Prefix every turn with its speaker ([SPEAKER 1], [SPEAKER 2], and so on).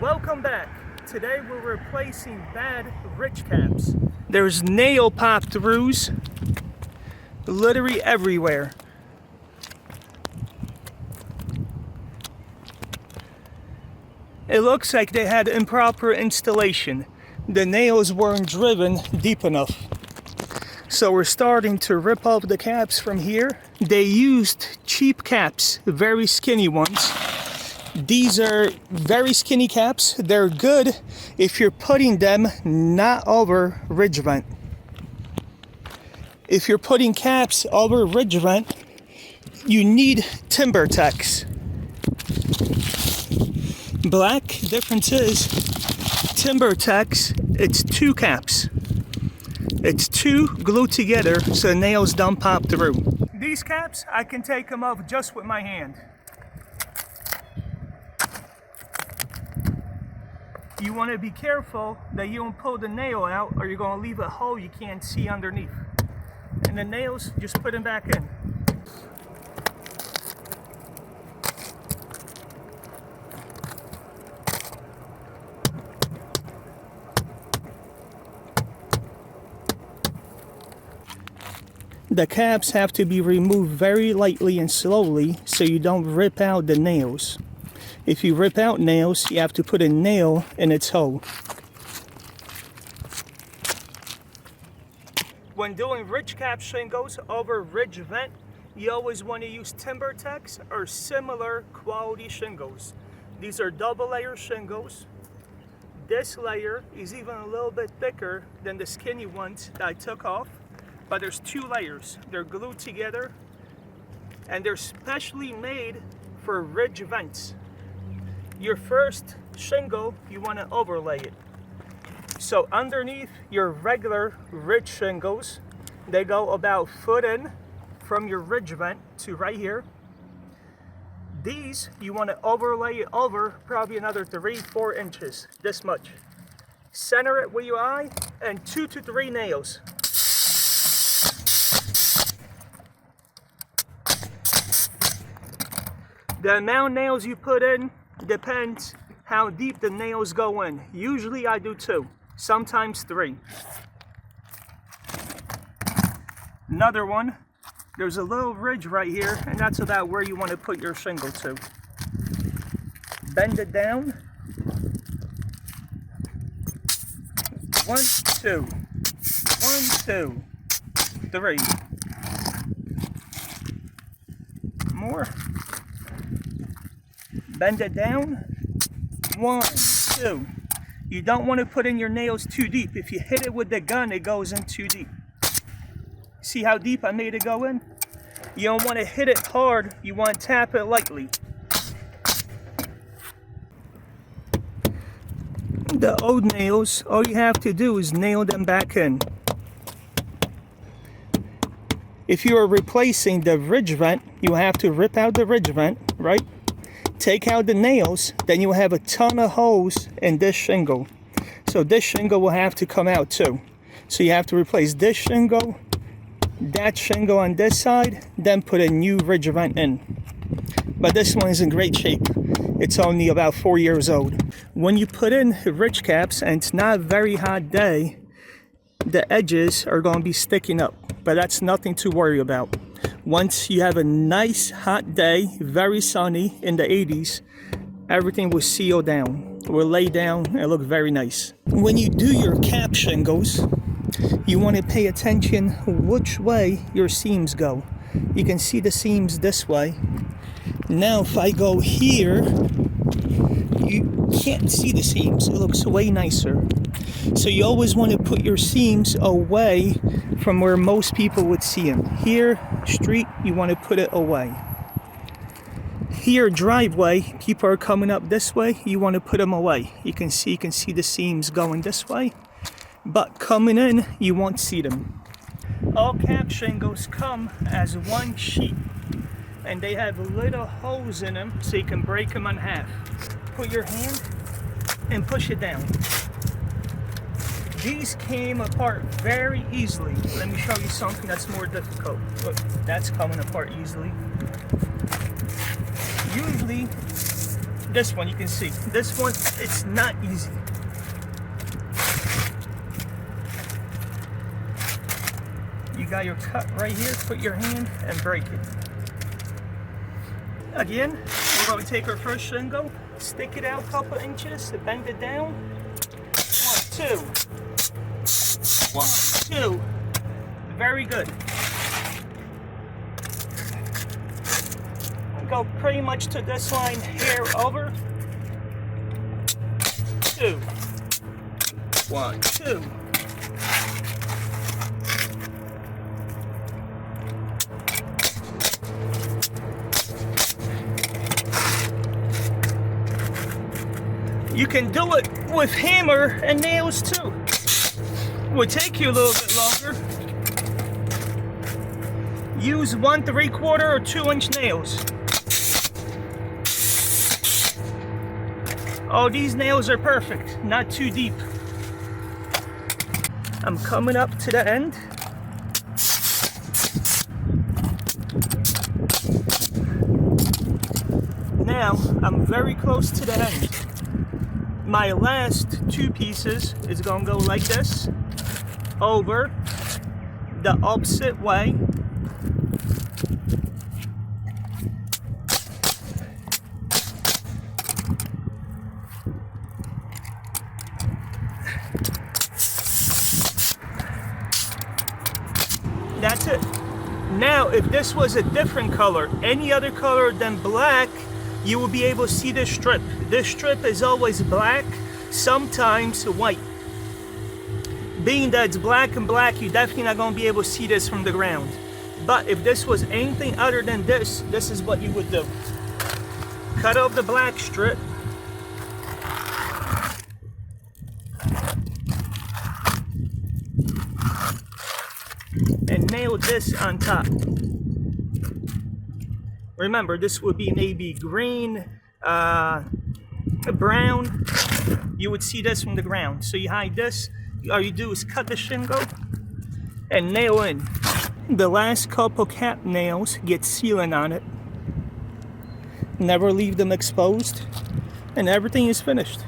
[SPEAKER 1] Welcome back. Today we're replacing bad rich caps. There's nail pop throughs literally everywhere. It looks like they had improper installation. The nails weren't driven deep enough. So we're starting to rip off the caps from here. They used cheap caps, very skinny ones. These are very skinny caps. They're good if you're putting them not over ridge vent. If you're putting caps over ridge vent, you need TimberTechs. Black difference is TimberTechs, it's two caps. It's two glued together so the nails don't pop through. These caps, I can take them off just with my hand. You want to be careful that you don't pull the nail out or you're going to leave a hole you can't see underneath. And the nails, just put them back in. The caps have to be removed very lightly and slowly so you don't rip out the nails. If you rip out nails, you have to put a nail in its hole. When doing ridge cap shingles over ridge vent, you always want to use TimberTechs or similar quality shingles. These are double layer shingles. This layer is even a little bit thicker than the skinny ones that I took off. But there's two layers. They're glued together and they're specially made for ridge vents. Your first shingle, you want to overlay it. So underneath your regular ridge shingles, they go about foot in from your ridge vent to right here. These, you want to overlay it over probably another 3-4 inches, this much. Center it with your eye and 2 to 3 nails. The amount of nails you put in depends how deep the nails go in. Usually I do 2, sometimes 3. Another one, there's a little ridge right here, and that's about where you want to put your shingle to. Bend it down. 1, 2. 1, 2. 3. More. Bend it down. 1, 2. You don't want to put in your nails too deep. If you hit it with the gun, it goes in too deep. See how deep I made it go in? You don't want to hit it hard. You want to tap it lightly. The old nails, all you have to do is nail them back in. If you are replacing the ridge vent, you have to rip out the ridge vent, right? Take out the nails, then you will have a ton of holes in this shingle. So this shingle will have to come out too. So you have to replace this shingle, that shingle on this side, then put a new ridge vent in. But this one is in great shape. It's only about 4 years old. When you put in ridge caps and it's not a very hot day, the edges are going to be sticking up. But that's nothing to worry about. Once you have a nice hot day, very sunny in the 80s, everything will seal down, will lay down and look very nice. When you do your cap shingles, you want to pay attention which way your seams go. You can see the seams this way. Now if I go here, you can't see the seams. It looks way nicer. So you always want to put your seams away from where most people would see them. Here, street, you want to put it away. Here, driveway, people are coming up this way, you want to put them away. You can see the seams going this way, but coming in, you won't see them. All cap shingles come as one sheet, and they have little holes in them so you can break them in half. Put your hand and push it down. These came apart very easily. Let me show you something that's more difficult. Look, that's coming apart easily. Usually, This one you can see. This one, it's not easy. You got your cut right here, put your hand and break it. Again, we're going to take our first shingle, stick it out a couple inches, bend it down. 1, 2. 1, 2. Very good. Go pretty much to this line here over. 2. 1, 2. You can do it with hammer and nails too. It would take you a little bit longer. Use 1 3/4 or 2-inch nails. Oh, these nails are perfect, not too deep. I'm coming up to the end. Now, I'm very close to the end. My last 2 pieces is gonna go like this, over the opposite way. That's it. Now, if this was a different color, any other color than black, you will be able to see this strip. This strip is always black, sometimes white. Being that it's black and black, you're definitely not going to be able to see this from the ground. But if this was anything other than this, this is what you would do. Cut off the black strip. And nail this on top. Remember, this would be maybe green, brown. You would see this from the ground. So you hide this. All you do is cut the shingle and nail in. The last couple cap nails get sealant on it. Never leave them exposed, and everything is finished.